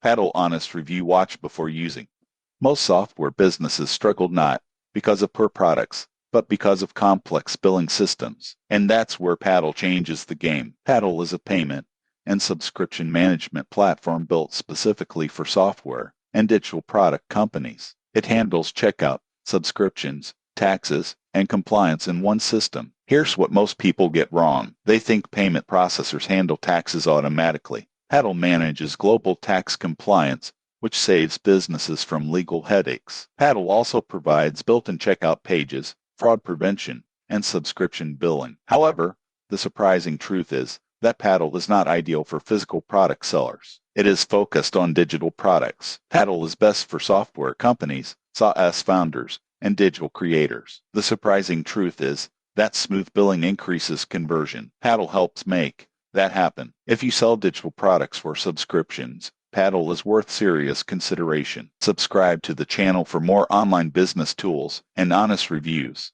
Paddle Honest Review. Watch before using. Most software businesses struggle not because of poor products, but because of complex billing systems. And that's where Paddle changes the game. Paddle is a payment and subscription management platform built specifically for software and digital product companies. It handles checkout, subscriptions, taxes, and compliance in one system. Here's what most people get wrong. They think payment processors handle taxes automatically. Paddle manages global tax compliance, which saves businesses from legal headaches. Paddle also provides built-in checkout pages, fraud prevention, and subscription billing. However, the surprising truth is that Paddle is not ideal for physical product sellers. It is focused on digital products. Paddle is best for software companies, SaaS founders, and digital creators. The surprising truth is that smooth billing increases conversion. Paddle helps make that happen. If you sell digital products for subscriptions, Paddle is worth serious consideration. Subscribe to the channel for more online business tools and honest reviews.